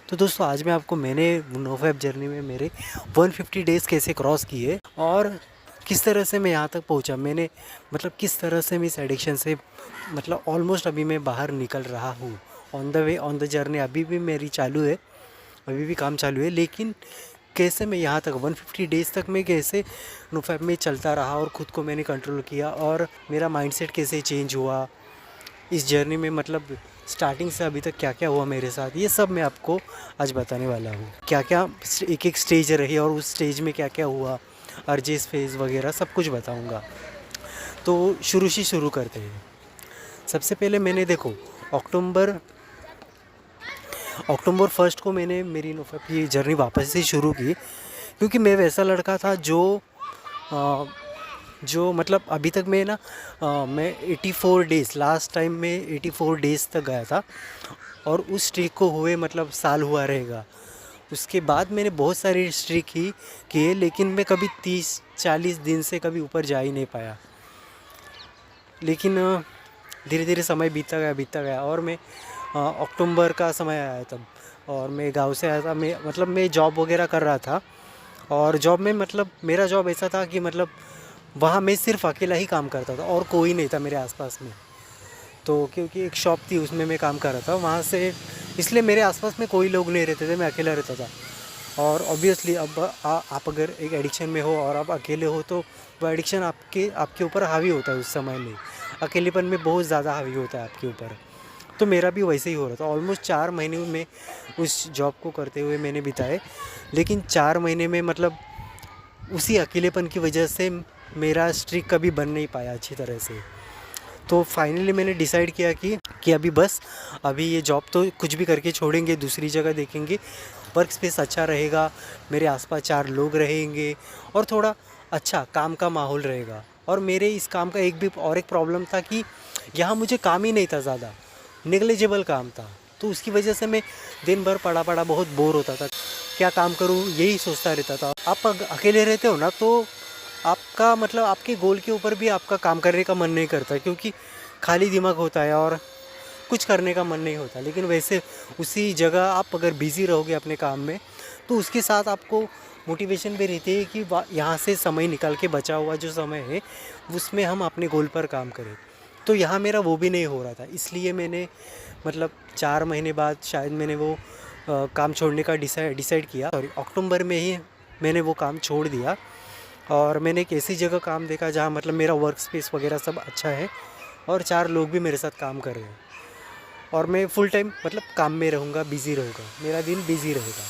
तो दोस्तों आज मैं आपको मैंने नोफैब जर्नी में मेरे 150 डेज़ कैसे क्रॉस किए और किस तरह से मैं यहाँ तक पहुँचा। मैंने मतलब किस तरह से मैं इस एडिक्शन से मतलब ऑलमोस्ट अभी मैं बाहर निकल रहा हूँ। On the way on the journey अभी भी मेरी चालू है, अभी भी काम चालू है। लेकिन कैसे मैं यहाँ तक 150 डेज़ तक मैं कैसे नोफैब में चलता रहा और ख़ुद को मैंने कंट्रोल किया और मेरा माइंडसेट कैसे चेंज हुआ इस जर्नी में, मतलब स्टार्टिंग से अभी तक क्या क्या हुआ मेरे साथ, ये सब मैं आपको आज बताने वाला हूँ। क्या क्या एक एक स्टेज रही और उस स्टेज में क्या क्या हुआ, अर्जेस फेज़ वगैरह सब कुछ बताऊँगा। तो शुरू से शुरू करते हैं। सबसे पहले मैंने देखो अक्टूबर 1 को मैंने मेरी नोफैब की जर्नी वापस से शुरू की, क्योंकि मैं वैसा लड़का था जो मतलब अभी तक मैं मैं 84 डेज़ लास्ट टाइम में 84 डेज़ तक गया था और उस स्ट्रीक को हुए मतलब साल हुआ रहेगा। उसके बाद मैंने बहुत सारी स्ट्रीक किए, लेकिन मैं कभी 30-40 दिन से कभी ऊपर जा ही नहीं पाया। लेकिन धीरे धीरे समय बीतता गया और मैं अक्टूबर का समय आया तब, और मैं गांव से आया था। मैं जॉब वगैरह कर रहा था और जॉब में मतलब मेरा जॉब ऐसा था कि मतलब वहाँ मैं सिर्फ अकेला ही काम करता था और कोई नहीं था मेरे आसपास में। तो क्योंकि एक शॉप थी उसमें मैं काम कर रहा था वहाँ से, इसलिए मेरे आसपास में कोई लोग नहीं रहते थे, मैं अकेला रहता था। और ऑब्वियसली अब आप अगर एक एडिक्शन में हो और आप अकेले हो तो वो एडिक्शन आपके ऊपर हावी होता है। उस समय में अकेलेपन में बहुत ज़्यादा हावी होता है आपके ऊपर। तो मेरा भी वैसे ही हो रहा था। ऑलमोस्ट 4 महीने में उस जॉब को करते हुए मैंने बिताए, लेकिन 4 महीने में मतलब उसी अकेलेपन की वजह से मेरा स्ट्रीक कभी बन नहीं पाया अच्छी तरह से। तो फाइनली मैंने डिसाइड किया कि अभी बस, अभी ये जॉब तो कुछ भी करके छोड़ेंगे, दूसरी जगह देखेंगे। वर्क स्पेस अच्छा रहेगा, मेरे आसपास 4 लोग रहेंगे और थोड़ा अच्छा काम का माहौल रहेगा। और मेरे इस काम का एक प्रॉब्लम था कि यहाँ मुझे काम ही नहीं था, ज़्यादा नेग्लिजिबल काम था। तो उसकी वजह से मैं दिन भर पड़ा बहुत बोर होता था, क्या काम करूँ यही सोचता रहता था। आप अकेले रहते हो ना, तो आपका मतलब आपके गोल के ऊपर भी आपका काम करने का मन नहीं करता, क्योंकि खाली दिमाग होता है और कुछ करने का मन नहीं होता। लेकिन वैसे उसी जगह आप अगर बिज़ी रहोगे अपने काम में, तो उसके साथ आपको मोटिवेशन भी रहती है कि यहाँ से समय निकाल के बचा हुआ जो समय है उसमें हम अपने गोल पर काम करें। तो यहाँ मेरा वो भी नहीं हो रहा था, इसलिए मैंने मतलब 4 महीने बाद शायद मैंने वो काम छोड़ने का डिसाइड किया। सॉरी, अक्टूबर में ही मैंने वो काम छोड़ दिया और मैंने एक ऐसी जगह काम देखा जहाँ मतलब मेरा वर्क स्पेस वगैरह सब अच्छा है और 4 लोग भी मेरे साथ काम कर रहे हैं और मैं फुल टाइम मतलब काम में रहूँगा, बिज़ी रहूँगा, मेरा दिन बिज़ी रहेगा,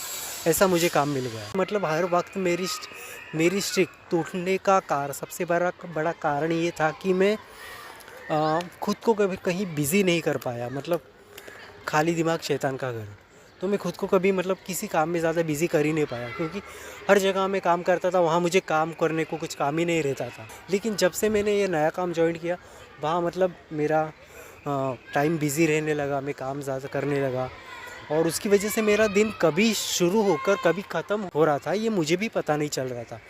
ऐसा मुझे काम मिल गया। मतलब हर वक्त मेरी स्ट्रिक टूटने का सबसे बड़ा कारण ये था कि मैं खुद को कभी कहीं बिज़ी नहीं कर पाया। मतलब खाली दिमाग शैतान का घर। तो मैं खुद को कभी मतलब किसी काम में ज़्यादा बिज़ी कर ही नहीं पाया, क्योंकि हर जगह मैं काम करता था, वहाँ मुझे काम करने को कुछ काम ही नहीं रहता था। लेकिन जब से मैंने ये नया काम जॉइन किया, वहाँ मतलब मेरा टाइम बिज़ी रहने लगा, मैं काम ज़्यादा करने लगा और उसकी वजह से मेरा दिन कभी शुरू होकर कभी ख़त्म हो रहा था ये मुझे भी पता नहीं चल रहा था,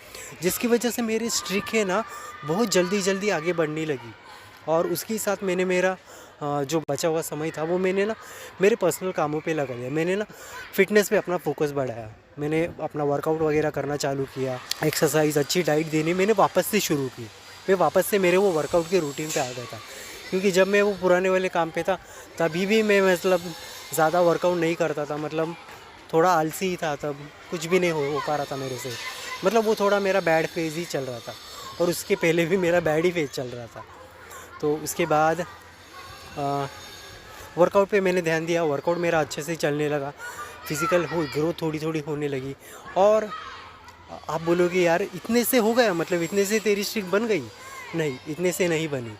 जिसकी वजह से मेरी स्ट्रिक है ना बहुत जल्दी आगे बढ़ने लगी। और उसके साथ मैंने मेरा जो बचा हुआ समय था वो मैंने मेरे पर्सनल कामों पे लगा लिया। मैंने फ़िटनेस पे अपना फोकस बढ़ाया, मैंने अपना वर्कआउट वगैरह करना चालू किया, एक्सरसाइज अच्छी डाइट देनी मैंने वापस से शुरू की। मैं वापस से मेरे वो वर्कआउट के रूटीन पे आ गया था, क्योंकि जब मैं वो पुराने वाले काम पे था तभी भी मैं मतलब ज़्यादा वर्कआउट नहीं करता था, मतलब थोड़ा आलसी ही था, तब कुछ भी नहीं हो पा रहा था मेरे से। मतलब वो थोड़ा मेरा बैड फेज़ ही चल रहा था और उसके पहले भी मेरा बैड ही फेज़ चल रहा था। तो उसके बाद वर्कआउट पे मैंने ध्यान दिया, वर्कआउट मेरा अच्छे से चलने लगा, फिज़िकल ग्रोथ थोड़ी होने लगी। और आप बोलोगे यार इतने से हो गया, मतलब इतने से तेरी स्ट्रिक बन गई? नहीं, इतने से नहीं बनी।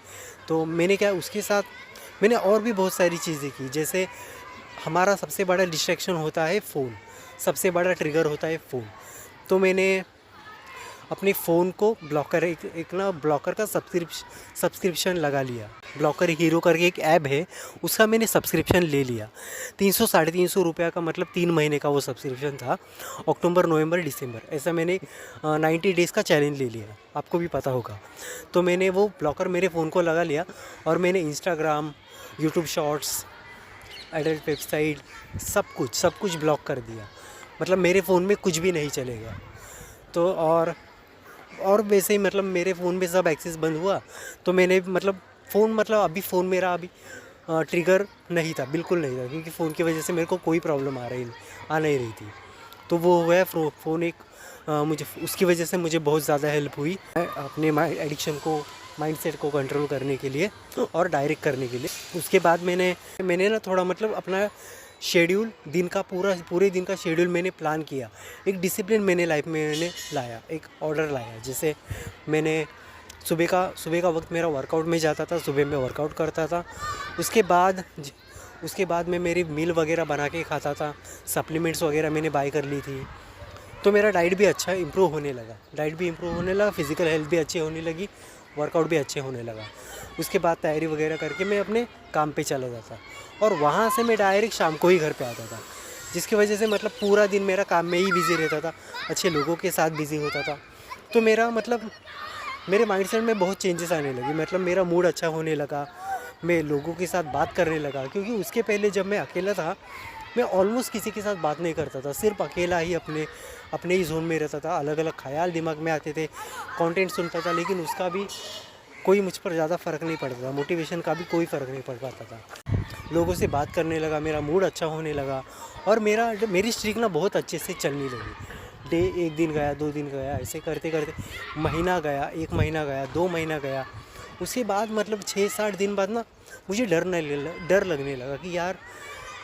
तो मैंने क्या उसके साथ मैंने और भी बहुत सारी चीज़ें की। जैसे हमारा सबसे बड़ा डिस्ट्रैक्शन होता है फ़ोन, सबसे बड़ा ट्रिगर होता है फ़ोन। तो मैंने अपने फ़ोन को ब्लॉकर का सब्सक्रिप्शन लगा लिया। ब्लॉकर हीरो करके एक ऐप है, उसका मैंने सब्सक्रिप्शन ले लिया। 300-350 रुपये का, मतलब 3 महीने का वो सब्सक्रिप्शन था। अक्टूबर, नवंबर, दिसंबर ऐसा मैंने 90 डेज़ का चैलेंज ले लिया, आपको भी पता होगा। तो मैंने वो ब्लॉकर मेरे फ़ोन को लगा लिया और मैंने Instagram, YouTube shorts, adult website, सब कुछ ब्लॉक कर दिया। मतलब मेरे फ़ोन में कुछ भी नहीं चलेगा। तो और वैसे ही मतलब मेरे फ़ोन में सब एक्सेस बंद हुआ। तो मैंने मतलब फ़ोन मतलब अभी फ़ोन मेरा अभी ट्रिगर नहीं था, बिल्कुल नहीं था, क्योंकि फ़ोन की वजह से मेरे को कोई प्रॉब्लम आ नहीं रही थी। तो वो हुआ है फ़ोन एक मुझे उसकी वजह से मुझे बहुत ज़्यादा हेल्प हुई अपने माइंडसेट को कंट्रोल करने के लिए और डायरेक्ट करने के लिए। उसके बाद मैंने ना थोड़ा मतलब अपना शेड्यूल पूरे दिन का शेड्यूल मैंने प्लान किया। एक डिसिप्लिन मैंने लाइफ में लाया, एक ऑर्डर लाया। जैसे मैंने सुबह का वक्त मेरा वर्कआउट में जाता था, सुबह मैं वर्कआउट करता था। उसके बाद मैं मेरी मील वगैरह बना के खाता था, सप्लीमेंट्स वगैरह मैंने बाय कर ली थी। तो मेरा डाइट भी अच्छा इम्प्रूव होने लगा, फिज़िकल हेल्थ भी अच्छी होने लगी, वर्कआउट भी अच्छे होने लगा। उसके बाद तैयारी वगैरह करके मैं अपने काम पे चला जाता और वहाँ से मैं डायरेक्ट शाम को ही घर पे आता था, जिसकी वजह से मतलब पूरा दिन मेरा काम में ही बिज़ी रहता था, अच्छे लोगों के साथ बिज़ी होता था। तो मेरे माइंडसेट में बहुत चेंजेस आने लगे। मतलब मेरा मूड अच्छा होने लगा, मैं लोगों के साथ बात करने लगा, क्योंकि उसके पहले जब मैं अकेला था मैं ऑलमोस्ट किसी के साथ बात नहीं करता था, सिर्फ अकेला ही अपने ही जोन में रहता था। अलग अलग ख्याल दिमाग में आते थे, कंटेंट सुनता था, लेकिन उसका भी कोई मुझ पर ज़्यादा फ़र्क नहीं पड़ता था, मोटिवेशन का भी कोई फ़र्क नहीं पड़ पाता था। लोगों से बात करने लगा, मेरा मूड अच्छा होने लगा और मेरी स्ट्रीक ना बहुत अच्छे से चलने लगी। एक दिन गया, 2 दिन गया, ऐसे करते करते महीना गया, 1 महीना गया, 2 महीना गया। उसके बाद मतलब 6-7 दिन बाद ना मुझे डर लगने लगा कि यार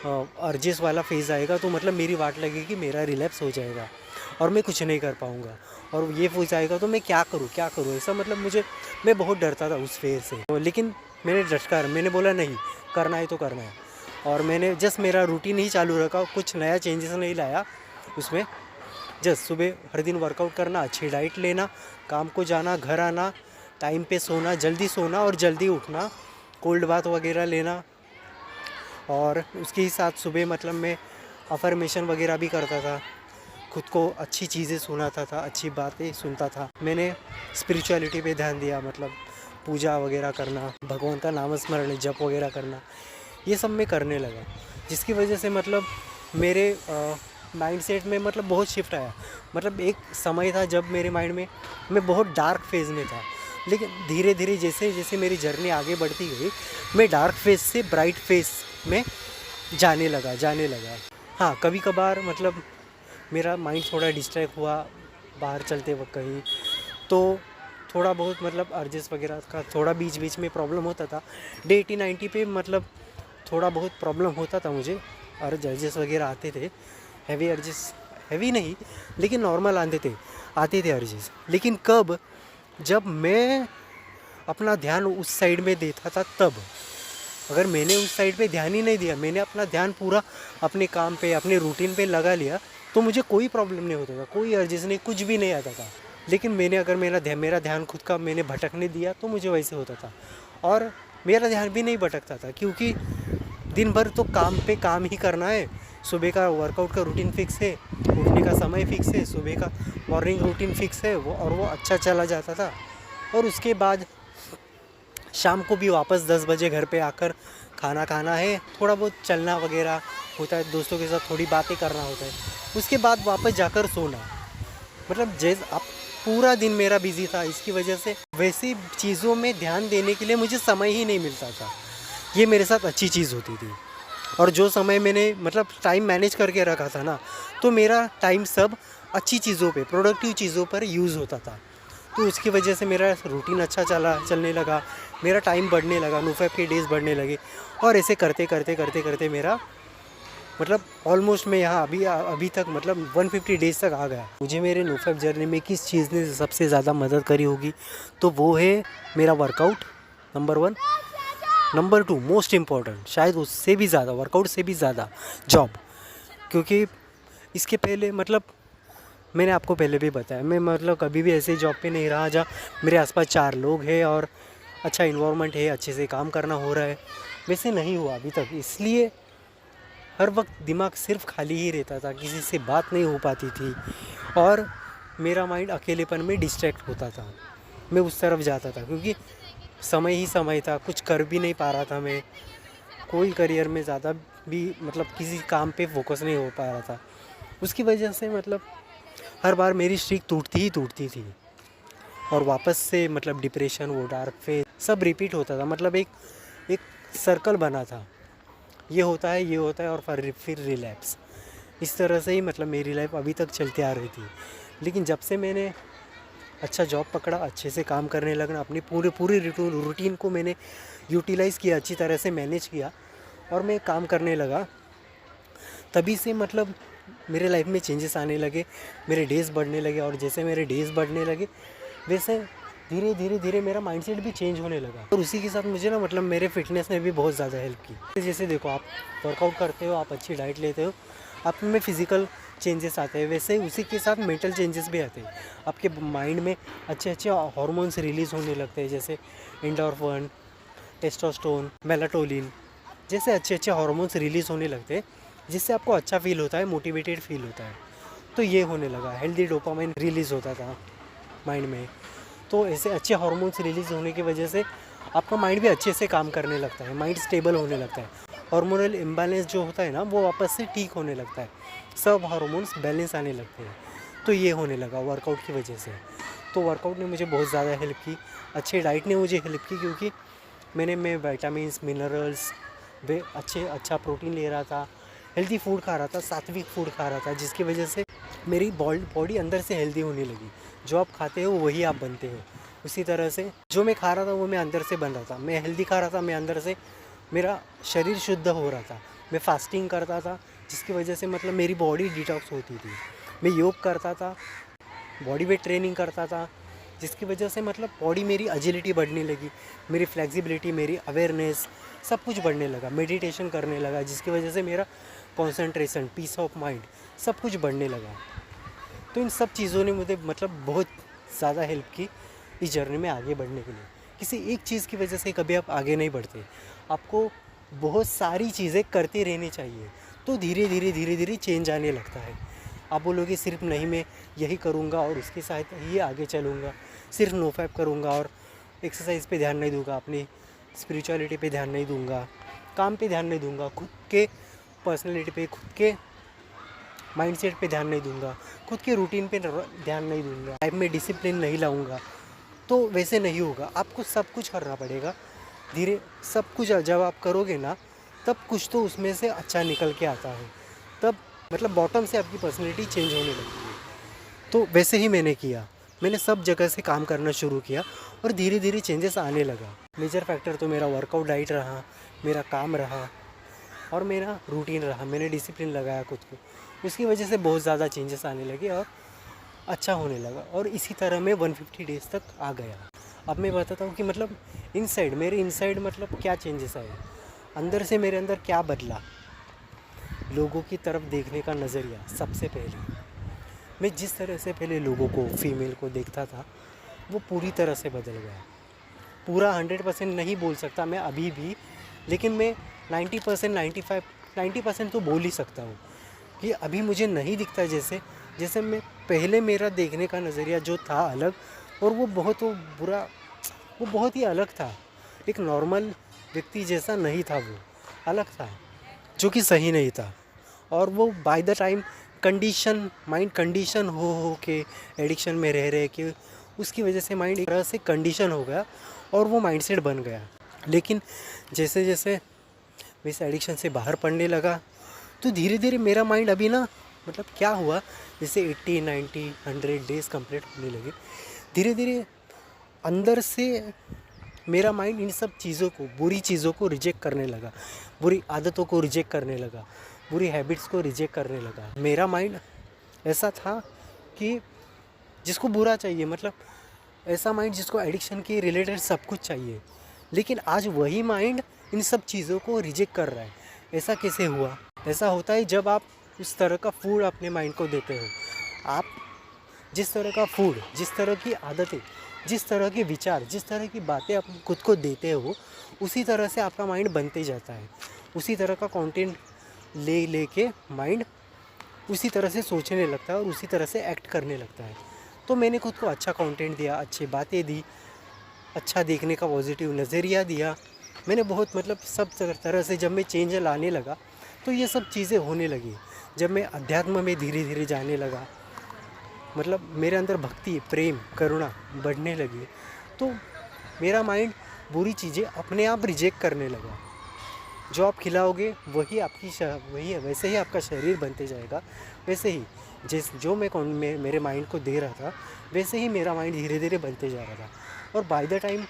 अर्जेस वाला फेज़ आएगा तो मतलब मेरी वाट लगेगी, मेरा रिलैप्स हो जाएगा और मैं कुछ नहीं कर पाऊँगा, और ये फेज़ आएगा तो मैं क्या करूँ ऐसा मतलब मैं बहुत डरता था उस फेज़ से। लेकिन मैंने बोला नहीं, करना है तो करना है। और मैंने जस्ट मेरा रूटीन ही चालू रखा, कुछ नया चेंजेस नहीं लाया उसमें। जस्ट सुबह हर दिन वर्कआउट करना, अच्छी डाइट लेना, काम को जाना, घर आना, टाइम पे सोना, जल्दी सोना और जल्दी उठना, कोल्ड बाथ वगैरह लेना। और उसके ही साथ सुबह मतलब मैं अफर्मेशन वगैरह भी करता था, खुद को अच्छी चीज़ें सुनाता था, अच्छी बातें सुनता था। मैंने स्पिरिचुअलिटी पे ध्यान दिया, मतलब पूजा वगैरह करना, भगवान का नाम स्मरण, जप वगैरह करना, ये सब मैं करने लगा, जिसकी वजह से मतलब मेरे माइंडसेट में मतलब बहुत शिफ्ट आया। मतलब एक समय था जब मेरे माइंड में मैं बहुत डार्क फेज़ में था, लेकिन धीरे धीरे जैसे जैसे मेरी जर्नी आगे बढ़ती गई, मैं डार्क फेज़ से ब्राइट फेज़ में जाने लगा। हाँ, कभी कभार मतलब मेरा माइंड थोड़ा डिस्ट्रैक्ट हुआ बाहर चलते वक्त कहीं, तो थोड़ा बहुत मतलब अर्जेस वगैरह का थोड़ा बीच बीच में प्रॉब्लम होता था। डे 80-90 पे मतलब थोड़ा बहुत प्रॉब्लम होता था मुझे, अर्जेस वगैरह आते थे, हैवी नहीं, लेकिन नॉर्मल आते थे अर्जेस। लेकिन कब, जब मैं अपना ध्यान उस साइड में देता था तब। अगर मैंने उस साइड पे ध्यान ही नहीं दिया, मैंने अपना ध्यान पूरा अपने काम पे, अपने रूटीन पे लगा लिया, तो मुझे कोई प्रॉब्लम नहीं होता था, कोई अर्जेस नहीं, कुछ भी नहीं आता था। लेकिन मेरा ध्यान खुद का मैंने भटकने दिया तो मुझे वैसे होता था। और मेरा ध्यान भी नहीं भटकता था, क्योंकि दिन भर तो काम पे काम ही करना है। सुबह का वर्कआउट का रूटीन फिक्स है, उठने का समय फिक्स है, सुबह का मॉर्निंग रूटीन फिक्स है, वो अच्छा चला जाता था। और उसके बाद शाम को भी वापस 10 बजे घर पे आकर खाना खाना है, थोड़ा बहुत चलना वगैरह होता है, दोस्तों के साथ थोड़ी बातें करना होता है, उसके बाद वापस जाकर सोना। मतलब जैसे अब पूरा दिन मेरा बिजी था, इसकी वजह से वैसी चीज़ों में ध्यान देने के लिए मुझे समय ही नहीं मिलता था। ये मेरे साथ अच्छी चीज़ होती थी। और जो समय मैंने मतलब टाइम मैनेज करके रखा था ना, तो मेरा टाइम सब अच्छी चीज़ों पे, प्रोडक्टिव चीज़ों पर यूज़ होता था। तो उसकी वजह से मेरा रूटीन अच्छा चलने लगा, मेरा टाइम बढ़ने लगा, नोफैप के डेज़ बढ़ने लगे। और ऐसे करते मेरा मतलब ऑलमोस्ट मैं यहाँ अभी तक मतलब 150 डेज़ तक आ गया। मुझे मेरे नोफैप जर्नी में किस चीज़ ने सबसे ज़्यादा मदद करी होगी, तो वो है मेरा workout, number 1। Number 2 most important, शायद उससे भी ज़्यादा, वर्कआउट से भी ज़्यादा, जॉब। क्योंकि इसके पहले मतलब मैंने आपको पहले भी बताया, मैं मतलब कभी भी ऐसे जॉब पे नहीं रहा जहाँ मेरे आसपास 4 लोग हैं और अच्छा इन्वायरमेंट है, अच्छे से काम करना हो रहा है। वैसे नहीं हुआ अभी तक, इसलिए हर वक्त दिमाग सिर्फ खाली ही रहता था, किसी से बात नहीं हो पाती थी और मेरा माइंड अकेलेपन में डिस्ट्रैक्ट होता था। मैं उस तरफ जाता था क्योंकि समय ही समय था, कुछ कर भी नहीं पा रहा था मैं। कोई करियर में ज़्यादा भी मतलब किसी काम पे फोकस नहीं हो पा रहा था। उसकी वजह से मतलब हर बार मेरी स्ट्रीक टूटती ही टूटती थी और वापस से मतलब डिप्रेशन, वो डार्क फेज सब रिपीट होता था। मतलब एक एक सर्कल बना था, ये होता है, ये होता है और फिर रिलैप्स। इस तरह से ही मतलब मेरी लाइफ अभी तक चलती आ रही थी। लेकिन जब से मैंने अच्छा जॉब पकड़ा, अच्छे से काम करने लगना, अपनी पूरी रूटीन को मैंने यूटिलाइज़ किया, अच्छी तरह से मैनेज किया और मैं काम करने लगा, तभी से मतलब मेरे लाइफ में चेंजेस आने लगे, मेरे डेज़ बढ़ने लगे। और जैसे मेरे डेज़ बढ़ने लगे वैसे धीरे धीरे धीरे मेरा माइंडसेट भी चेंज होने लगा। और उसी के साथ मुझे ना मतलब मेरे फिटनेस ने भी बहुत ज़्यादा हेल्प की। जैसे देखो, आप वर्कआउट करते हो, आप अच्छी डाइट लेते हो, आप में फिज़िकल चेंजेस आते हैं, वैसे उसी के साथ मेंटल चेंजेस भी आते हैं। आपके माइंड में अच्छे अच्छे हार्मोन्स रिलीज़ होने लगते हैं, जैसे एंडोर्फिन, टेस्टोस्टेरोन, मेलाटोनिन जैसे अच्छे अच्छे हार्मोन्स रिलीज़ होने लगते हैं, जिससे आपको अच्छा फील होता है, मोटिवेटेड फील होता है। तो ये होने लगा, हेल्दी डोपामाइन रिलीज़ होता था माइंड में। तो ऐसे अच्छे हार्मोन्स रिलीज़ होने की वजह से आपका माइंड भी अच्छे से काम करने लगता है, माइंड स्टेबल होने लगता है। हार्मोनल इम्बैलेंस जो होता है ना, वो वापस से ठीक होने लगता है, सब हार्मोन्स बैलेंस आने लगते हैं। तो ये होने लगा वर्कआउट की वजह से। तो वर्कआउट ने मुझे बहुत ज़्यादा हेल्प की, अच्छी डाइट ने मुझे हेल्प की, क्योंकि मैं विटामिन्स, मिनरल्स वे अच्छा प्रोटीन ले रहा था, हेल्दी फूड खा रहा था, सात्विक फूड खा रहा था, जिसकी वजह से मेरी बॉडी अंदर से हेल्दी होने लगी। जो आप खाते हो वही आप बनते हो। उसी तरह से जो मैं खा रहा था वो मैं अंदर से बन रहा था, मैं हेल्दी खा रहा था, मैं अंदर से मेरा शरीर शुद्ध हो रहा था। मैं फास्टिंग करता था, जिसकी वजह से मतलब मेरी बॉडी डिटॉक्स होती थी। मैं योग करता था, बॉडी वेट ट्रेनिंग करता था, जिसकी वजह से मतलब बॉडी मेरी एजिलिटी बढ़ने लगी, मेरी फ्लेक्सिबिलिटी, मेरी अवेयरनेस सब कुछ बढ़ने लगा। मेडिटेशन करने लगा, जिसकी वजह से मेरा कंसंट्रेशन, पीस ऑफ माइंड सब कुछ बढ़ने लगा। तो इन सब चीज़ों ने मुझे मतलब बहुत ज़्यादा हेल्प की इस जर्नी में आगे बढ़ने के लिए। किसी एक चीज़ की वजह से कभी आप आगे नहीं बढ़ते, आपको बहुत सारी चीज़ें करते रहनी चाहिए, तो धीरे धीरे चेंज आने लगता है। आप बोलोगे सिर्फ नहीं मैं यही करूँगा और उसके साथ ही आगे चलूँगा, सिर्फ नो फैप करूँगा और एक्सरसाइज पे ध्यान नहीं दूँगा, अपनी स्पिरिचुअलिटी पे ध्यान नहीं दूँगा, काम पे ध्यान नहीं दूँगा, खुद के पर्सनैलिटी पे, खुद के माइंडसेट पे ध्यान नहीं दूंगा, खुद के रूटीन पे ध्यान नहीं दूंगा, लाइफ में डिसिप्लिन नहीं लाऊंगा, तो वैसे नहीं होगा। आपको सब कुछ करना पड़ेगा धीरे, सब कुछ जब आप करोगे ना, तब कुछ तो उसमें से अच्छा निकल के आता है, तब मतलब बॉटम से आपकी पर्सनैलिटी चेंज होने लगती है। तो वैसे ही मैंने किया, मैंने सब जगह से काम करना शुरू किया और धीरे धीरे चेंजेस आने लगा। मेजर फैक्टर तो मेरा वर्कआउट डाइट रहा, मेरा काम रहा और मेरा रूटीन रहा। मैंने डिसिप्लिन लगाया खुद को, उसकी वजह से बहुत ज़्यादा चेंजेस आने लगे और अच्छा होने लगा। और इसी तरह मैं 150 डेज़ तक आ गया। अब मैं बताता हूँ कि मतलब मेरे इनसाइड मतलब क्या चेंजेस आए, अंदर से मेरे अंदर क्या बदला। लोगों की तरफ देखने का नज़रिया, सबसे पहले मैं जिस तरह से पहले लोगों को, फीमेल को देखता था, वो पूरी तरह से बदल गया। पूरा 100% नहीं बोल सकता मैं अभी भी, लेकिन मैं 90%, 90% तो बोल ही सकता हूँ कि अभी मुझे नहीं दिखता जैसे मैं पहले। मेरा देखने का नज़रिया जो था अलग, और वो बहुत ही अलग था। एक नॉर्मल व्यक्ति जैसा नहीं था, वो अलग था, जो कि सही नहीं था। और वो by the time mind condition हो के एडिक्शन में रह के, उसकी वजह से माइंड एक तरह से कंडीशन हो गया और वो माइंडसेट बन गया। लेकिन जैसे जैसे मैं इस एडिक्शन से बाहर पड़ने लगा, तो धीरे धीरे मेरा माइंड अभी ना मतलब क्या हुआ, जैसे 80, 90, 100 डेज़ कंप्लीट होने लगे, धीरे धीरे अंदर से मेरा माइंड इन सब चीज़ों को, बुरी चीज़ों को रिजेक्ट करने लगा, बुरी आदतों को रिजेक्ट करने लगा, बुरी हैबिट्स को रिजेक्ट करने लगा। मेरा माइंड ऐसा था कि जिसको बुरा चाहिए, मतलब ऐसा माइंड जिसको एडिक्शन के रिलेटेड सब कुछ चाहिए, लेकिन आज वही माइंड इन सब चीज़ों को रिजेक्ट कर रहा है। ऐसा कैसे हुआ? ऐसा होता है जब आप उस तरह का फूड अपने माइंड को देते हो। आप जिस तरह का फूड, जिस तरह की आदतें, जिस तरह के विचार, जिस तरह की बातें आप खुद को देते हो, उसी तरह से आपका माइंड बनते जाता है। उसी तरह का कंटेंट ले के माइंड उसी तरह से सोचने लगता है और उसी तरह से एक्ट करने लगता है। तो मैंने खुद को अच्छा कंटेंट दिया, अच्छी बातें दी, अच्छा देखने का पॉजिटिव नज़रिया दिया, मैंने बहुत मतलब सब तरह से जब मैं चेंज लाने लगा तो ये सब चीज़ें होने लगी। जब मैं अध्यात्म में धीरे धीरे जाने लगा, मतलब मेरे अंदर भक्ति, प्रेम, करुणा बढ़ने लगी, तो मेरा माइंड बुरी चीज़ें अपने आप रिजेक्ट करने लगा। जो आप खिलाओगे वही आपकी वही है, वैसे ही आपका शरीर बनते जाएगा। वैसे ही जो मैं मेरे माइंड को दे रहा था, वैसे ही मेरा माइंड धीरे धीरे बनते जा रहा था। और बाय द टाइम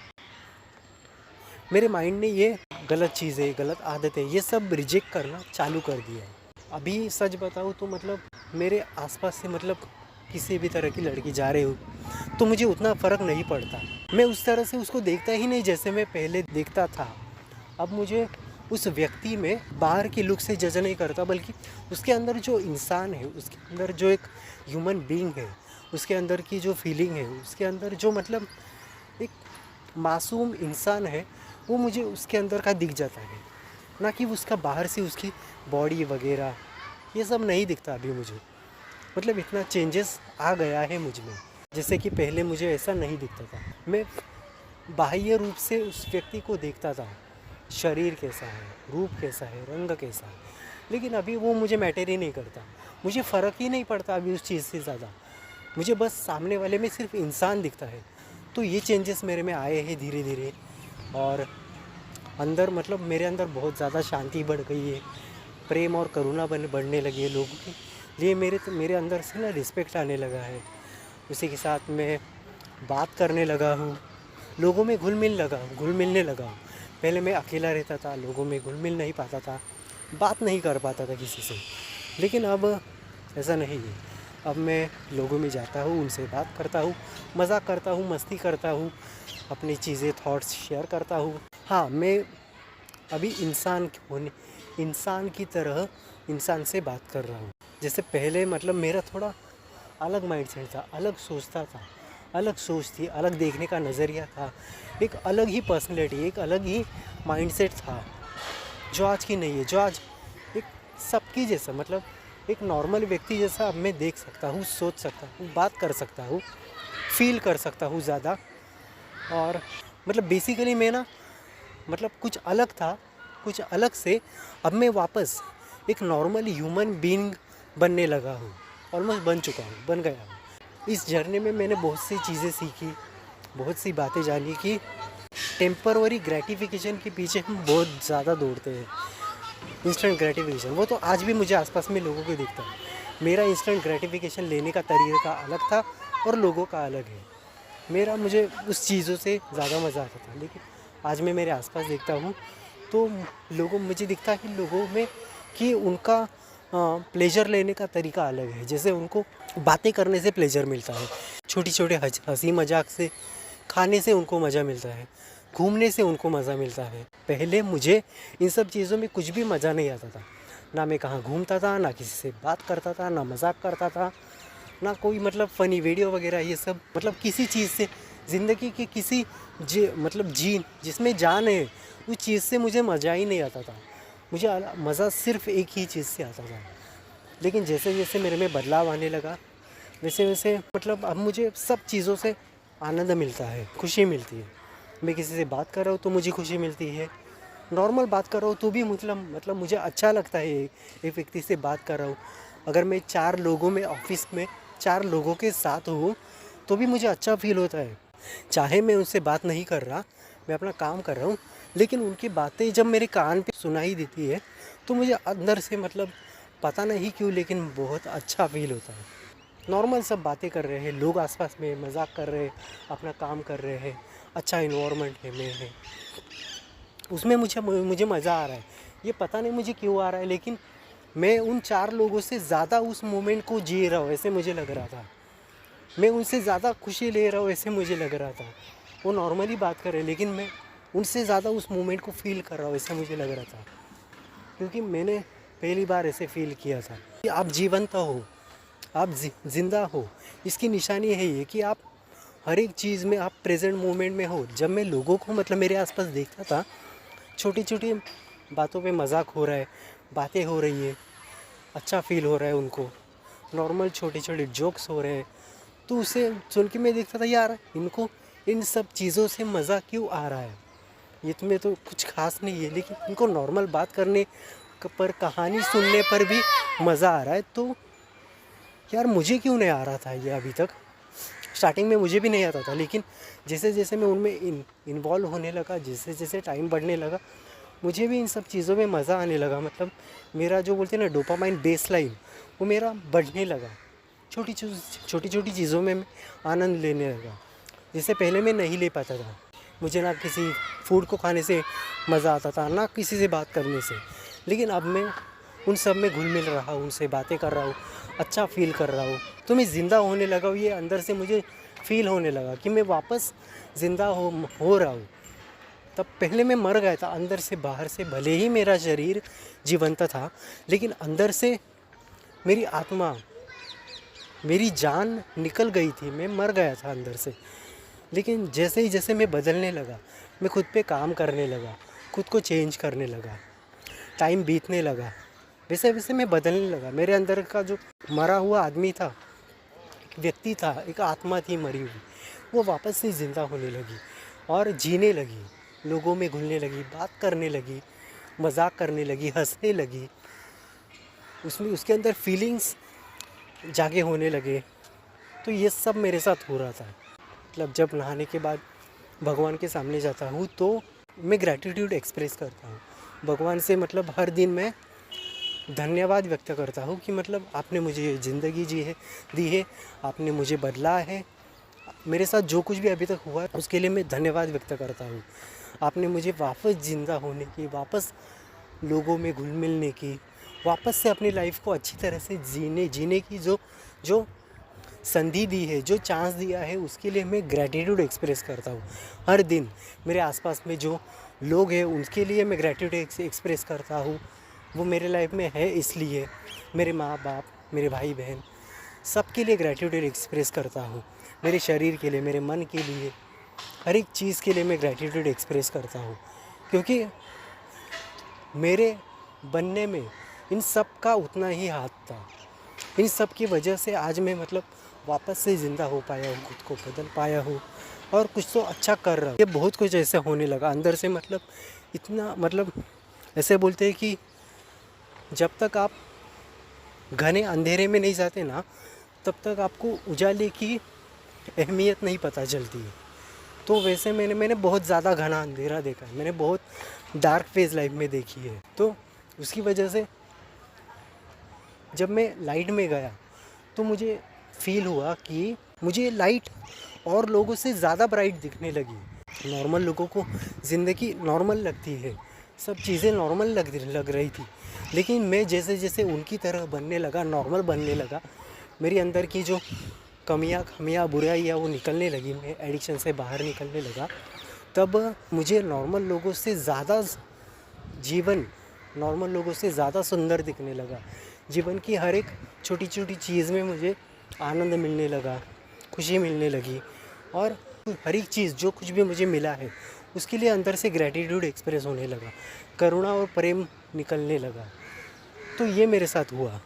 मेरे माइंड ने ये गलत चीज़ें, गलत आदतें, ये सब रिजेक्ट करना चालू कर दिया है। अभी सच बताऊँ तो मतलब मेरे आसपास से मतलब किसी भी तरह की लड़की जा रही हो तो मुझे उतना फ़र्क नहीं पड़ता। मैं उस तरह से उसको देखता ही नहीं जैसे मैं पहले देखता था। अब मुझे उस व्यक्ति में बाहर की लुक से जज नहीं करता, बल्कि उसके अंदर जो इंसान है, उसके अंदर जो एक ह्यूमन बीइंग है, उसके अंदर की जो फीलिंग है, उसके अंदर जो मतलब एक मासूम इंसान है, वो मुझे उसके अंदर का दिख जाता है। ना कि उसका बाहर से उसकी बॉडी वगैरह ये सब नहीं दिखता अभी मुझे। मतलब इतना चेंजेस आ गया है मुझ में, जैसे कि पहले मुझे ऐसा नहीं दिखता था। मैं बाह्य रूप से उस व्यक्ति को देखता था, शरीर कैसा है, रूप कैसा है, रंग कैसा है, लेकिन अभी वो मुझे मैटर ही नहीं करता। मुझे फ़र्क ही नहीं पड़ता अभी उस चीज़ से ज़्यादा। मुझे बस सामने वाले में सिर्फ इंसान दिखता है। तो ये चेंजेस मेरे में आए हैं धीरे धीरे, और अंदर मतलब मेरे अंदर बहुत ज़्यादा शांति बढ़ गई है, प्रेम और करुणा बढ़ने लगी है लोगों के लिए। मेरे अंदर से ना रिस्पेक्ट आने लगा है। उसी के साथ मैं बात करने लगा हूँ, लोगों में घुल मिलने लगा हूँ। पहले मैं अकेला रहता था, लोगों में घुल मिल नहीं पाता था, बात नहीं कर पाता था किसी से। लेकिन अब ऐसा नहीं है। अब मैं लोगों में जाता हूँ, उनसे बात करता हूँ, मज़ाक करता हूँ, मस्ती करता हूँ, अपनी चीज़ें, थॉट्स शेयर करता हूँ। हाँ, मैं अभी इंसान की तरह इंसान से बात कर रहा हूँ। जैसे पहले मतलब मेरा थोड़ा अलग माइंडसेट था, अलग सोचता था, अलग सोच थी, अलग देखने का नज़रिया था, एक अलग ही पर्सनैलिटी, एक अलग ही माइंडसेट था, जो आज की नहीं है। जो आज एक सबकी जैसा, मतलब एक नॉर्मल व्यक्ति जैसा अब मैं देख सकता हूँ, सोच सकता हूँ, बात कर सकता हूँ, फील कर सकता हूँ ज़्यादा। और मतलब बेसिकली मैं ना मतलब कुछ अलग था, कुछ अलग से अब मैं वापस एक नॉर्मल ह्यूमन बीइंग बनने लगा हूँ। ऑलमोस्ट बन चुका हूँ, बन गया हूँ। इस जर्नी में मैंने बहुत सी चीज़ें सीखी, बहुत सी बातें जानी कि टेम्पररी ग्रेटिफिकेशन के पीछे हम बहुत ज़्यादा दौड़ते हैं। इंस्टेंट ग्रेटिफिकेशन, वो तो आज भी मुझे आसपास में लोगों को दिखता है। मेरा इंस्टेंट ग्रेटिफिकेशन लेने का तरीका अलग था और लोगों का अलग है। मुझे उस चीज़ों से ज़्यादा मज़ा आता था। लेकिन आज मैं मेरे आसपास देखता हूँ तो मुझे दिखता है कि लोगों में कि उनका प्लेजर लेने का तरीका अलग है। जैसे उनको बातें करने से प्लेजर मिलता है, छोटी छोटे हंसी मजाक से, खाने से उनको मज़ा मिलता है, घूमने से उनको मज़ा मिलता है। पहले मुझे इन सब चीज़ों में कुछ भी मज़ा नहीं आता था। ना मैं कहाँ घूमता था, ना किसी से बात करता था, ना मजाक करता था, ना कोई मतलब फ़नी वीडियो वगैरह ये सब। मतलब किसी चीज़ से ज़िंदगी की किसी मतलब जिसमें जान है उस चीज़ से मुझे मज़ा ही नहीं आता था। मुझे मज़ा सिर्फ़ एक ही चीज़ से आता था। लेकिन जैसे जैसे मेरे में बदलाव आने लगा, वैसे वैसे मतलब अब मुझे सब चीज़ों से आनंद मिलता है, खुशी मिलती है। मैं किसी से बात कर रहा हूँ तो मुझे खुशी मिलती है, नॉर्मल बात कर रहा हूँ तो भी मतलब मुझे अच्छा लगता है। एक व्यक्ति से बात कर रहा हूँ, अगर मैं 4 लोगों में ऑफिस में 4 लोगों के साथ हूँ तो भी मुझे अच्छा फील होता है। चाहे मैं उनसे बात नहीं कर रहा, मैं अपना काम कर रहा हूँ, लेकिन उनकी बातें जब मेरे कान पे सुनाई देती है तो मुझे अंदर से मतलब पता नहीं क्यों, लेकिन बहुत अच्छा फील होता है। नॉर्मल सब बातें कर रहे हैं, लोग आसपास में मजाक कर रहे हैं, अपना काम कर रहे हैं, अच्छा इन्वायरमेंट है, मैं है उसमें मुझे मज़ा आ रहा है। ये पता नहीं मुझे क्यों आ रहा है, लेकिन मैं उन 4 लोगों से ज़्यादा उस मोमेंट को जी रहा हूँ ऐसे मुझे लग रहा था। मैं उनसे ज़्यादा खुशी ले रहा हूँ ऐसे मुझे लग रहा था। वो नॉर्मली बात कर रहे हैं, लेकिन मैं उनसे ज़्यादा उस मोमेंट को फ़ील कर रहा हूँ ऐसा मुझे लग रहा था। क्योंकि मैंने पहली बार ऐसे फ़ील किया था कि आप जीवंत हो, आप ज़िंदा हो। इसकी निशानी है ये कि आप हर एक चीज़ में आप प्रेजेंट मोमेंट में हो। जब मैं लोगों को मतलब मेरे आसपास देखता था, छोटी छोटी बातों पे मजाक हो रहा है, बातें हो रही है, अच्छा फील हो रहा है उनको, नॉर्मल छोटे छोटे जोक्स हो रहे हैं, तो उसे सुन के मैं देखता था यार इनको इन सब चीज़ों से मज़ा क्यों आ रहा है। ये तुम्हें तो कुछ खास नहीं है, लेकिन इनको नॉर्मल बात करने पर, कहानी सुनने पर भी मज़ा आ रहा है। तो यार मुझे क्यों नहीं आ रहा था ये अभी तक? स्टार्टिंग में मुझे भी नहीं आता था, लेकिन जैसे जैसे मैं उनमें इन्वॉल्व होने लगा, जैसे जैसे टाइम बढ़ने लगा, मुझे भी इन सब चीज़ों में मज़ा आने लगा। मतलब मेरा जो बोलते हैं ना डोपामाइन बेस लाइन, वो मेरा बढ़ने लगा। छोटी छोटी छोटी चीज़ों में मैं आनंद लेने लगा, जिससे पहले मैं नहीं ले पाता था। मुझे ना किसी फूड को खाने से मज़ा आता था, ना किसी से बात करने से, लेकिन अब मैं उन सब में घुल मिल रहा हूँ, उनसे बातें कर रहा हूँ, अच्छा फील कर रहा हूँ। तो मैं ज़िंदा होने लगा हूँ, ये अंदर से मुझे फील होने लगा कि मैं वापस ज़िंदा हो रहा हूँ। तब पहले मैं मर गया था अंदर से, बाहर से भले ही मेरा शरीर जीवंत था, लेकिन अंदर से मेरी आत्मा, मेरी जान निकल गई थी, मैं मर गया था अंदर से। लेकिन जैसे ही जैसे मैं बदलने लगा, मैं खुद पे काम करने लगा, खुद को चेंज करने लगा, टाइम बीतने लगा, वैसे वैसे मैं बदलने लगा। मेरे अंदर का जो मरा हुआ आदमी था, एक व्यक्ति था, एक आत्मा थी मरी हुई, वो वापस से ज़िंदा होने लगी और जीने लगी, लोगों में घुलने लगी, बात करने लगी, मजाक करने लगी, हंसने लगी। उसमें उसके अंदर फीलिंग्स जागे होने लगे। तो ये सब मेरे साथ हो रहा था। मतलब जब नहाने के बाद भगवान के सामने जाता हूँ तो मैं ग्रैटिट्यूड एक्सप्रेस करता हूँ भगवान से। मतलब हर दिन मैं धन्यवाद व्यक्त करता हूँ कि मतलब आपने मुझे ज़िंदगी दी है, आपने मुझे बदला है, मेरे साथ जो कुछ भी अभी तक हुआ है उसके लिए मैं धन्यवाद व्यक्त करता हूँ। आपने मुझे वापस ज़िंदा होने की, वापस लोगों में घुल मिलने की, वापस से अपनी लाइफ को अच्छी तरह से जीने की जो संधि दी है, जो चांस दिया है, उसके लिए मैं ग्रैटिट्यूड एक्सप्रेस करता हूँ। हर दिन मेरे आसपास में जो लोग हैं उनके लिए मैं ग्रैटिट्यूड एक्सप्रेस करता हूँ। वो मेरे लाइफ में है इसलिए मेरे माँ बाप, मेरे भाई बहन, सबके लिए ग्रैटिट्यूड एक्सप्रेस करता हूँ। मेरे शरीर के लिए, मेरे मन के लिए, हर एक चीज़ के लिए मैं ग्रैटिट्यूड एक्सप्रेस करता हूँ, क्योंकि मेरे बनने में इन सब का उतना ही हाथ था। इन सब की वजह से आज मैं मतलब वापस से ज़िंदा हो पाया हूँ, खुद को बदल पाया हूँ और कुछ तो अच्छा कर रहा हूँ। ये बहुत कुछ ऐसा होने लगा अंदर से। मतलब इतना, मतलब ऐसे बोलते हैं कि जब तक आप घने अंधेरे में नहीं जाते ना, तब तक आपको उजाले की अहमियत नहीं पता चलती है। तो वैसे मैंने बहुत ज़्यादा घना अंधेरा देखा है, मैंने बहुत डार्क फेज़ लाइफ में देखी है। तो उसकी वजह से जब मैं लाइट में गया तो मुझे फील हुआ कि मुझे लाइट और लोगों से ज़्यादा ब्राइट दिखने लगी। नॉर्मल लोगों को ज़िंदगी नॉर्मल लगती है, सब चीज़ें नॉर्मल लग रही थी, लेकिन मैं जैसे जैसे उनकी तरह बनने लगा, नॉर्मल बनने लगा, मेरी अंदर की जो खमियाँ बुराइयाँ वो निकलने लगी, मैं एडिक्शन से बाहर निकलने लगा। तब मुझे नॉर्मल लोगों से ज़्यादा जीवन, नॉर्मल लोगों से ज़्यादा सुंदर दिखने लगा। जीवन की हर एक छोटी छोटी चीज़ में मुझे आनंद मिलने लगा, खुशी मिलने लगी, और हर एक चीज़ जो कुछ भी मुझे मिला है उसके लिए अंदर से ग्रैटिट्यूड एक्सप्रेस होने लगा, करुणा और प्रेम निकलने लगा। तो ये मेरे साथ हुआ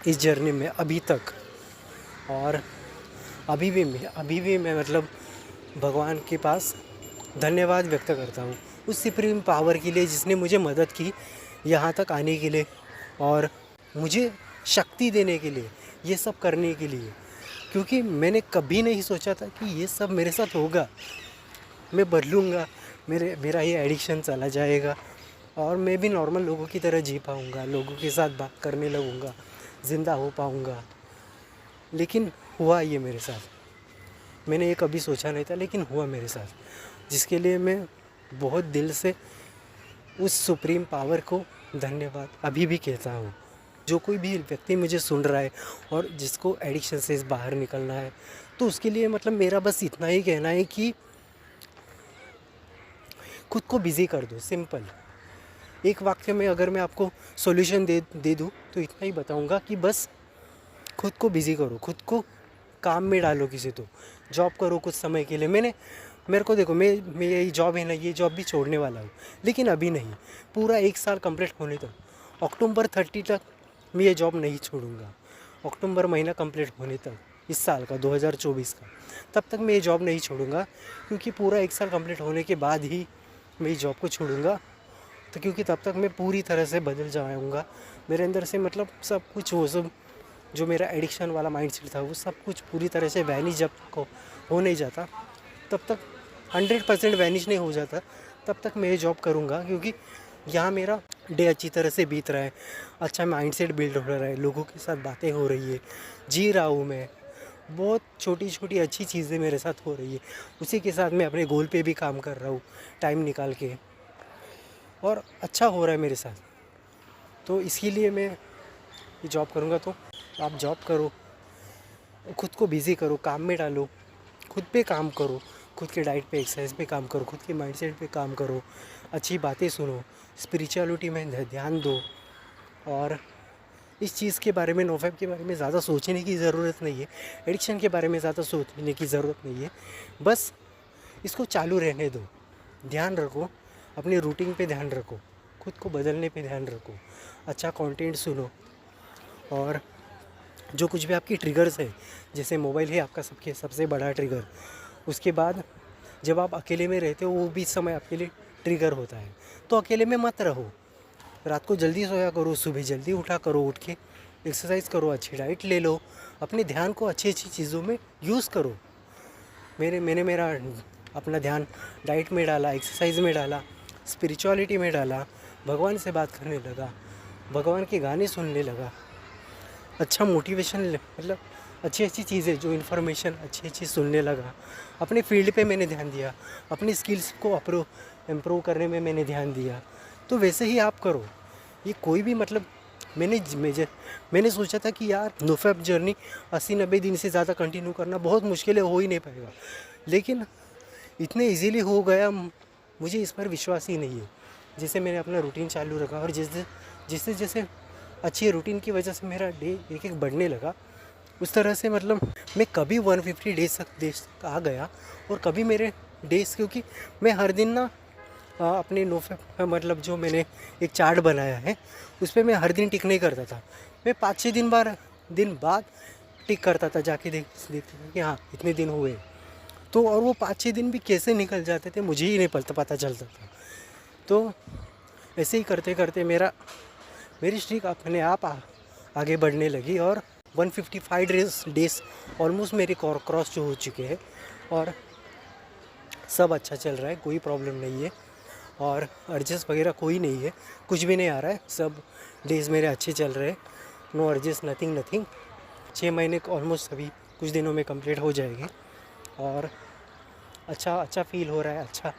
इस जर्नी में अभी तक। और अभी भी मैं मतलब भगवान के पास धन्यवाद व्यक्त करता हूँ उस सुप्रीम पावर के लिए जिसने मुझे मदद की यहाँ तक आने के लिए और मुझे शक्ति देने के लिए, ये सब करने के लिए। क्योंकि मैंने कभी नहीं सोचा था कि ये सब मेरे साथ होगा, मैं बदलूँगा, मेरा ये एडिक्शन चला जाएगा और मैं भी नॉर्मल लोगों की तरह जी पाऊँगा, लोगों के साथ बात करने लगूँगा, ज़िंदा हो पाऊँगा। लेकिन हुआ ये मेरे साथ। मैंने ये कभी सोचा नहीं था, लेकिन हुआ मेरे साथ, जिसके लिए मैं बहुत दिल से उस सुप्रीम पावर को धन्यवाद अभी भी कहता हूँ। जो कोई भी व्यक्ति मुझे सुन रहा है और जिसको एडिक्शन से बाहर निकलना है, तो उसके लिए मतलब मेरा बस इतना ही कहना है कि खुद को बिज़ी कर दो। सिंपल एक वाक्य में अगर मैं आपको सॉल्यूशन दे दूँ तो इतना ही बताऊँगा कि बस खुद को बिज़ी करो, खुद को काम में डालो। किसी तो जॉब करो कुछ समय के लिए। मेरे को देखो, मैं यही जॉब है ना, ये जॉब भी छोड़ने वाला हूँ, लेकिन अभी नहीं, पूरा 1 साल कंप्लीट होने तक, अक्टूबर 30 तक मैं ये जॉब नहीं छोड़ूंगा। अक्टूबर महीना कंप्लीट होने तक इस साल का 2024 का, तब तक मैं ये जॉब नहीं छोड़ूंगा, क्योंकि पूरा 1 साल कंप्लीट होने के बाद ही मैं इस जॉब को छोड़ूंगा। तो क्योंकि तब तक मैं पूरी तरह से बदल जाऊंगा, मेरे अंदर से मतलब सब कुछ वो सब जो मेरा एडिक्शन वाला माइंडसेट था वो सब कुछ पूरी तरह से वैनिश जब तक हो नहीं जाता, तब तक 100% वैनिश नहीं हो जाता, तब तक मैं ये जॉब करूँगा। क्योंकि यहाँ मेरा डे अच्छी तरह से बीत रहा है, अच्छा माइंडसेट बिल्ड हो रहा है, लोगों के साथ बातें हो रही है, जी रहा हूँ मैं, बहुत छोटी छोटी अच्छी चीज़ें मेरे साथ हो रही है। उसी के साथ मैं अपने गोल पे भी काम कर रहा हूँ टाइम निकाल के, और अच्छा हो रहा है मेरे साथ। तो इसके लिए मैं ये जॉब करूँगा। तो आप जॉब करो, खुद को बिज़ी करो, काम में डालो, खुद पे काम करो, खुद के डाइट पे, एक्सरसाइज पे काम करो, खुद के माइंडसेट पे काम करो, अच्छी बातें सुनो, स्पिरिचुअलिटी में ध्यान दो। और इस चीज़ के बारे में, नोफैप के बारे में ज़्यादा सोचने की ज़रूरत नहीं है, एडिक्शन के बारे में ज़्यादा सोचने की ज़रूरत नहीं है। बस इसको चालू रहने दो, ध्यान रखो, अपने रूटीन पे ध्यान रखो, खुद को बदलने पे ध्यान रखो, अच्छा कंटेंट सुनो। और जो कुछ भी आपकी ट्रिगर्स है, जैसे मोबाइल है आपका सबसे बड़ा ट्रिगर, उसके बाद जब आप अकेले में रहते हो वो भी समय आपके लिए ट्रिगर होता है। तो अकेले में मत रहो, रात को जल्दी सोया करो, सुबह जल्दी उठा करो, उठ के एक्सरसाइज करो, अच्छी डाइट ले लो, अपने ध्यान को अच्छी अच्छी चीज़ों में यूज़ करो। मैंने मेरा अपना ध्यान डाइट में डाला, एक्सरसाइज में डाला, स्पिरिचुअलिटी में डाला, भगवान से बात करने लगा, भगवान के गाने सुनने लगा, अच्छा मोटिवेशन मतलब अच्छी अच्छी चीज़ें, जो इन्फॉर्मेशन अच्छी अच्छी सुनने लगा, अपने फील्ड पे मैंने ध्यान दिया, अपनी स्किल्स को इम्प्रूव करने में मैंने ध्यान दिया। तो वैसे ही आप करो। ये कोई भी मतलब मैंने सोचा था कि यार नोफैप जर्नी 80-90 दिन से ज़्यादा कंटिन्यू करना बहुत मुश्किल है, हो ही नहीं पाएगा, लेकिन इतने इजीली हो गया, मुझे इस पर विश्वास ही नहीं है। जैसे मैंने अपना रूटीन चालू रखा और जैसे जैसे अच्छी रूटीन की वजह से मेरा डे एक एक बढ़ने लगा, उस तरह से मतलब मैं कभी 150 डेज तक आ गया, और कभी मेरे डेज, क्योंकि मैं हर दिन ना अपने नोफैप मतलब जो मैंने एक चार्ट बनाया है उस पर मैं हर दिन टिक नहीं करता था, मैं 5-6 दिन बाद टिक करता था, जाके देखता था कि हाँ इतने दिन हुए। तो और वो 5-6 दिन भी कैसे निकल जाते थे मुझे ही नहीं पता चलता था। तो ऐसे ही करते करते मेरी स्ट्रीक अपने आप आगे बढ़ने लगी, और 155 डेज ऑलमोस्ट मेरे क्रॉस जो हो चुके हैं, और सब अच्छा चल रहा है, कोई प्रॉब्लम नहीं है, और अर्जेस वगैरह कोई नहीं है, कुछ भी नहीं आ रहा है, सब डेज़ मेरे अच्छे चल रहे हैं, नो अर्जेस, नथिंग। 6 महीने ऑलमोस्ट अभी कुछ दिनों में कंप्लीट हो जाएगी, और अच्छा फील हो रहा है, अच्छा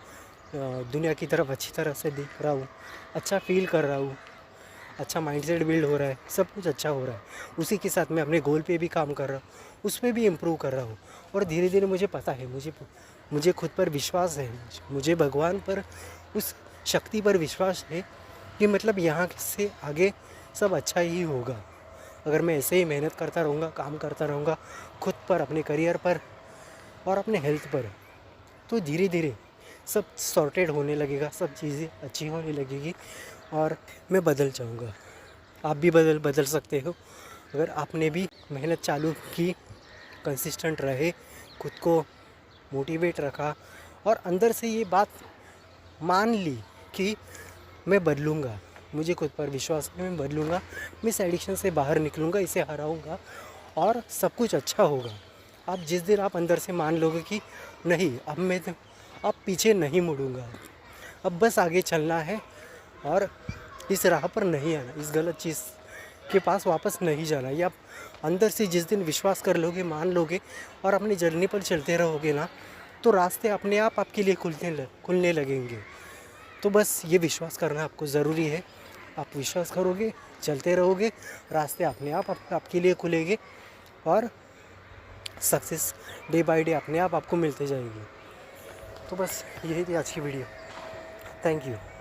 दुनिया की तरफ अच्छी तरह से देख रहा हूँ, अच्छा फील कर रहा हूँ, अच्छा माइंडसेट बिल्ड हो रहा है, सब कुछ अच्छा हो रहा है। उसी के साथ मैं अपने गोल पे भी काम कर रहा हूँ, उस पर भी इम्प्रूव कर रहा हूँ, और धीरे धीरे मुझे पता है, मुझे खुद पर विश्वास है, मुझे भगवान पर, उस शक्ति पर विश्वास है कि मतलब यहाँ से आगे सब अच्छा ही होगा। अगर मैं ऐसे ही मेहनत करता रहूँगा, काम करता रहूँगा खुद पर, अपने करियर पर और अपने हेल्थ पर, तो धीरे धीरे सब सॉर्टेड होने लगेगा, सब चीज़ें अच्छी होने लगेगी, और मैं बदल जाऊँगा। आप भी बदल सकते हो अगर आपने भी मेहनत चालू की, कंसिस्टेंट रहे, खुद को मोटिवेट रखा, और अंदर से ये बात मान ली कि मैं बदलूँगा, मुझे खुद पर विश्वास है, मैं बदलूँगा, मैं इस एडिक्शन से बाहर निकलूँगा, इसे हराऊँगा, और सब कुछ अच्छा होगा। आप जिस दिन आप अंदर से मान लोगे कि नहीं अब पीछे नहीं मुड़ूँगा, अब बस आगे चलना है, और इस राह पर नहीं आना, इस गलत चीज़ के पास वापस नहीं जाना, ये आप अंदर से जिस दिन विश्वास कर लोगे, मान लोगे, और अपनी जर्नी पर चलते रहोगे ना, तो रास्ते अपने आप आपके लिए खुलने लगेंगे। तो बस ये विश्वास करना आपको ज़रूरी है, आप विश्वास करोगे, चलते रहोगे, रास्ते अपने आप आपके लिए खुलेंगे, और सक्सेस डे बाय डे अपने आप आपको मिलते जाएगी। तो बस यही थी आज की वीडियो। Thank you.